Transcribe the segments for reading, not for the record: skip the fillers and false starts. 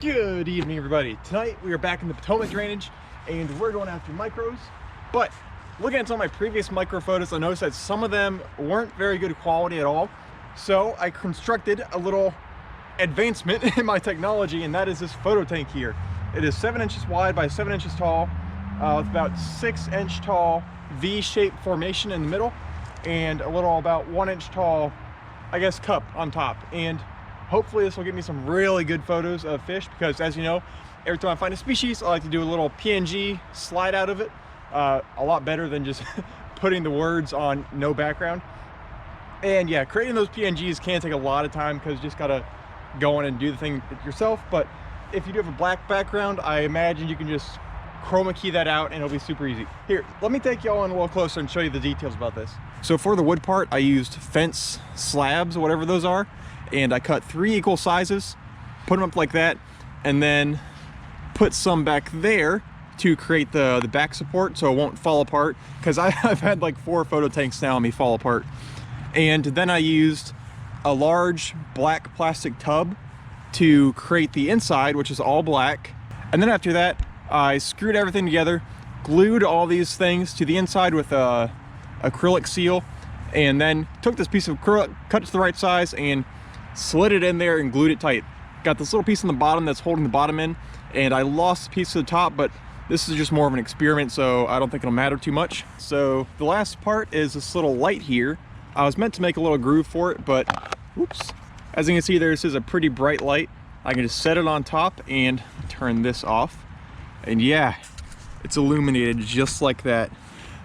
Good evening, everybody. Tonight we are back in the Potomac drainage and we're going after micros. But looking at some of my previous micro photos, I noticed that some of them weren't very good quality at all. So I constructed a little advancement in my technology, and that is this Phototank here. It is 7 inches wide by 7 inches tall, with about 6-inch tall V-shaped formation in the middle and a little about 1 inch tall, I guess, cup on top. And hopefully this will give me some really good photos of fish, because as you know, every time I find a species, I like to do a little PNG slide out of it. A lot better than just putting the words on no background. And yeah, creating those PNGs can take a lot of time because you just gotta go in and do the thing yourself. But if you do have a black background, I imagine you can just chroma key that out and it'll be super easy. Here, let me take y'all in a little closer and show you the details about this. So for the wood part, I used fence slabs, whatever those are, and I cut 3 equal sizes, put them up like that, and then put some back there to create the back support so it won't fall apart, because I've had like 4 Phototanks now and me fall apart. And then I used a large black plastic tub to create the inside, which is all black. And then after that, I screwed everything together, glued all these things to the inside with a acrylic seal, and then took this piece of acrylic, cut it to the right size, and slid it in there and glued it tight. Got this little piece on the bottom that's holding the bottom in, and I lost a piece to the top, but this is just more of an experiment, so I don't think it'll matter too much. So the last part is this little light here. I was meant to make a little groove for it, but oops. As you can see, this is a pretty bright light. I can just set it on top and turn this off. And yeah, it's illuminated just like that.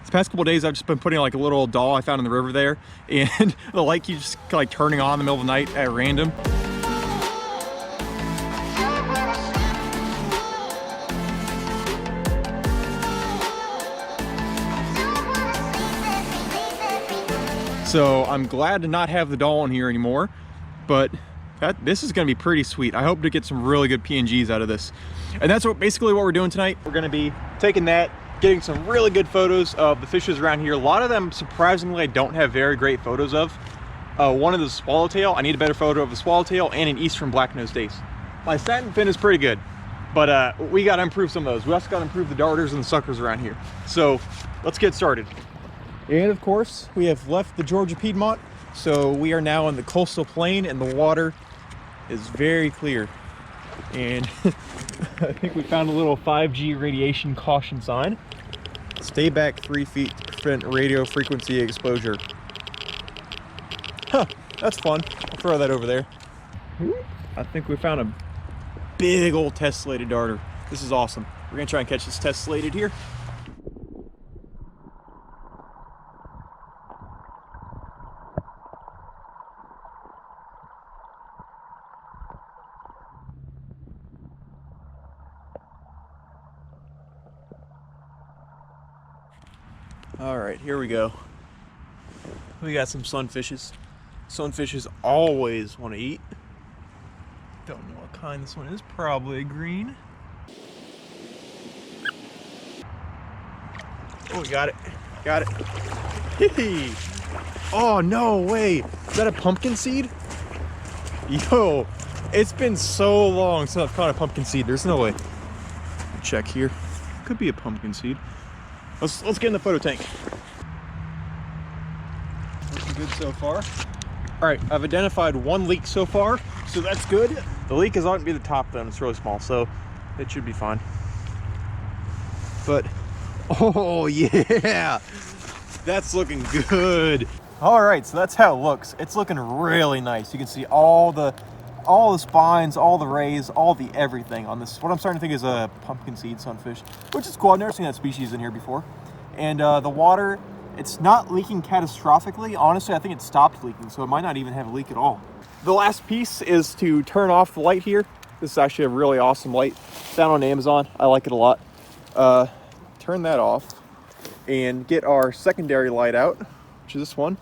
These past couple days, I've just been putting like a little doll I found in the river there, and the light keeps just like turning on in the middle of the night at random. So I'm glad to not have the doll in here anymore, but this is gonna be pretty sweet. I hope to get some really good PNGs out of this. And that's basically what we're doing tonight. We're gonna be taking that, getting some really good photos of the fishes around here. A lot of them, surprisingly, I don't have very great photos of. One of the swallowtail, I need a better photo of the swallowtail, and an eastern Blacknose dace. My satin fin is pretty good, but we gotta improve some of those. We also gotta improve the darters and the suckers around here. So let's get started. And of course, we have left the Georgia Piedmont, so we are now in the coastal plain, and the water is very clear. And I think we found a little 5G radiation caution sign. Stay back 3 feet to prevent radio frequency exposure. Huh, that's fun. I'll throw that over there. I think we found a big old tessellated darter. This is awesome. We're gonna try and catch this tessellated here. All right, here we go. We got some sunfishes. Sunfishes always want to eat. Don't know what kind this one is. Probably a green. Oh, we got it. Got it. Hey. Oh, no way. Is that a pumpkin seed? Yo, it's been so long since I've caught a pumpkin seed. There's no way. Check here. Could be a pumpkin seed. Let's get in the photo tank. Looking good so far. All right, I've identified 1 leak so far, so that's good. The leak is on to be the top though, and it's really small, so it should be fine. But, oh yeah, that's looking good. All right, so that's how it looks. It's looking really nice. You can see all the spines, all the rays, all the everything on this. What I'm starting to think is a pumpkin seed sunfish, which is cool. I've never seen that species in here before. And the water, it's not leaking catastrophically. Honestly, I think it stopped leaking, so it might not even have a leak at all. The last piece is to turn off the light here. This is actually a really awesome light. Found on Amazon. I like it a lot. Turn that off and get our secondary light out, which is this one.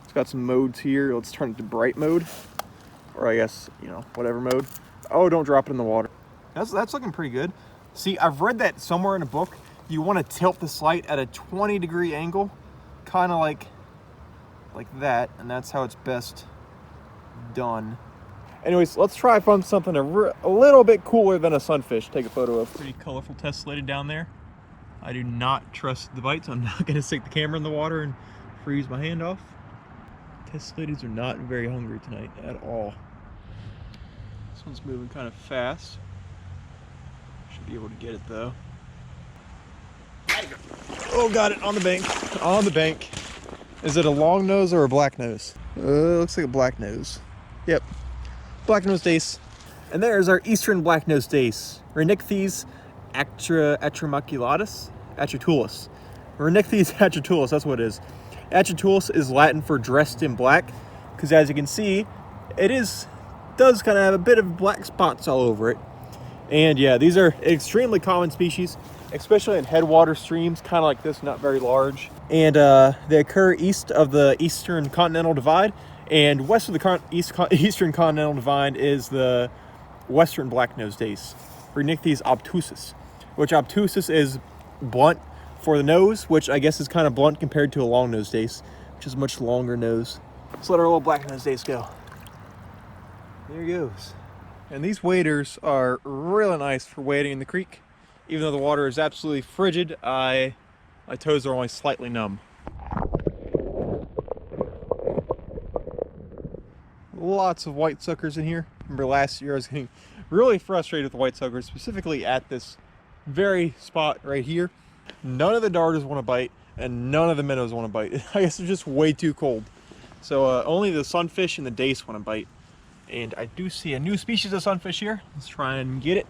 It's got some modes here. Let's turn it to bright mode. Or I guess, you know, whatever mode. Oh, don't drop it in the water. That's looking pretty good. See, I've read that somewhere in a book. You want to tilt this light at a 20-degree angle, kind of like that, and that's how it's best done. Anyways, let's try something a little bit cooler than a sunfish. Take a photo of. Pretty colorful tessellated down there. I do not trust the bites. I'm not going to stick the camera in the water and freeze my hand off. Tesselatids are not very hungry tonight at all. This one's moving kind of fast. Should be able to get it though. Oh, got it on the bank. On the bank. Is it a long nose or a black nose? Looks like a black nose. Yep. Blacknose dace. And there's our eastern blacknose dace. Rhinichthys atramaculatus. Atratulus. Rhinichthys atratulus, that's what it is. Atratulus is Latin for dressed in black, because as you can see, it does kind of have a bit of black spots all over it. And yeah, these are extremely common species, especially in headwater streams, kind of like this, not very large. And they occur east of the Eastern Continental Divide, and west of the Eastern Continental Divide is the Western blacknose dace, Rhinichthys obtusus, which obtusus is blunt for the nose, which I guess is kind of blunt compared to a long-nosed dace, which is a much longer nose. Let's let our little black-nosed dace go. There he goes. And these waders are really nice for wading in the creek. Even though the water is absolutely frigid, my toes are only slightly numb. Lots of white suckers in here. Remember last year I was getting really frustrated with white suckers, specifically at this very spot right here. None of the darters want to bite, and none of the minnows want to bite. I guess they're just way too cold. So only the sunfish and the dace want to bite. And I do see a new species of sunfish here. Let's try and get it.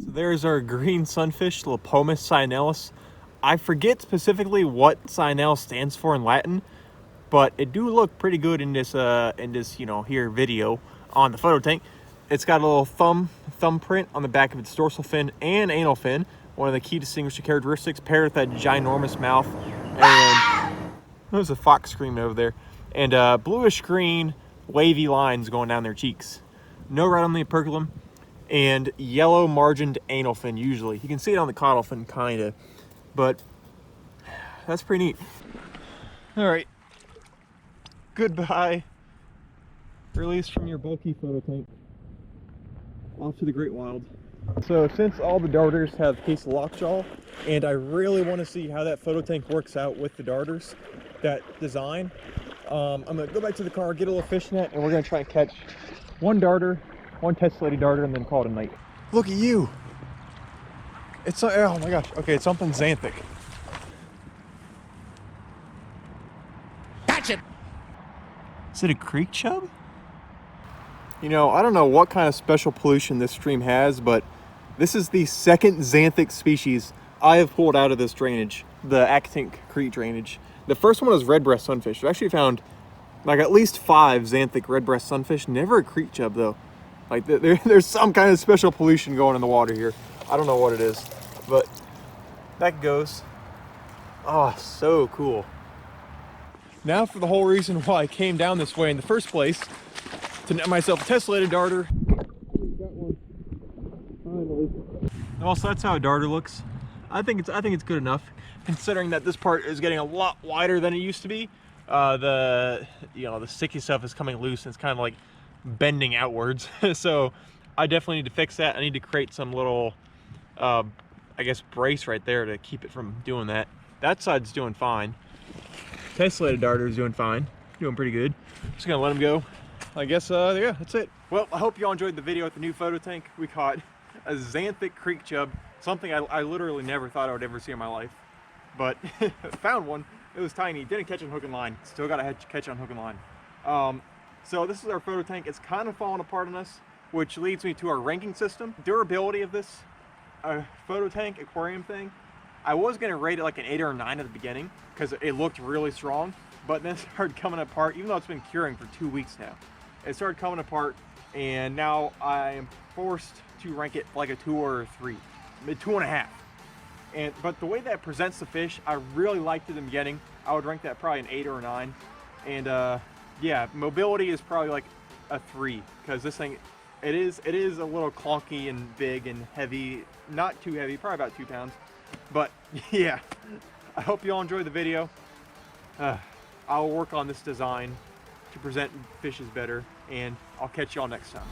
So there's our green sunfish, Lepomis cyanellus. I forget specifically what cyanellus stands for in Latin, but it do look pretty good in this here video on the Phototank. It's got a little thumbprint on the back of its dorsal fin and anal fin, one of the key distinguishing characteristics, paired with that ginormous mouth. And there's a fox screaming over there. And bluish green wavy lines going down their cheeks. No red on the operculum, and yellow margined anal fin usually. You can see it on the caudal fin kinda, but that's pretty neat. All right. Goodbye. Release from your bulky Phototank. Off to the great wild. So since all the darters have case of lockjaw, and I really want to see how that Phototank works out with the darters, that design, I'm going to go back to the car, get a little fish net, and we're going to try and catch one darter, one tessellated darter, and then call it a night. Look at you. It's, oh my gosh. Okay, it's something xanthic. Catch it! Is it a creek chub? You know, I don't know what kind of special pollution this stream has, but this is the second xanthic species I have pulled out of this drainage, the Accotink Creek drainage. The first one was red-breast sunfish. I actually found like at least 5 xanthic red-breast sunfish, never a creek chub though. Like there's some kind of special pollution going in the water here. I don't know what it is, but that goes. Oh, so cool. Now for the whole reason why I came down this way in the first place, to net myself a tessellated darter. Got one. Finally. Also, that's how a darter looks. I think it's good enough, considering that this part is getting a lot wider than it used to be. The sticky stuff is coming loose and it's kind of like bending outwards. So I definitely need to fix that. I need to create some little, I guess, brace right there to keep it from doing that. That side's doing fine. Tessellated darter is doing fine, doing pretty good. Just gonna let him go. I guess, yeah, that's it. Well, I hope you all enjoyed the video with the new Phototank. We caught a xanthic creek chub, something I literally never thought I would ever see in my life. But found one. It was tiny. Didn't catch on hook and line. Still got to catch on hook and line. So this is our Phototank. It's kind of falling apart on us, which leads me to our ranking system. Durability of this Phototank aquarium thing. I was going to rate it like an 8 or a 9 at the beginning because it looked really strong, but then it started coming apart, even though it's been curing for 2 weeks now. It started coming apart, and now I am forced to rank it like a 2 or a 3, 2.5. But the way that it presents the fish, I really liked it in the beginning. I would rank that probably an 8 or a 9. And yeah, mobility is probably like a 3, because this thing, it is a little clunky and big and heavy. Not too heavy, probably about 2 pounds. But yeah, I hope you all enjoyed the video. I'll work on this design to present fishes better, and I'll catch you all next time.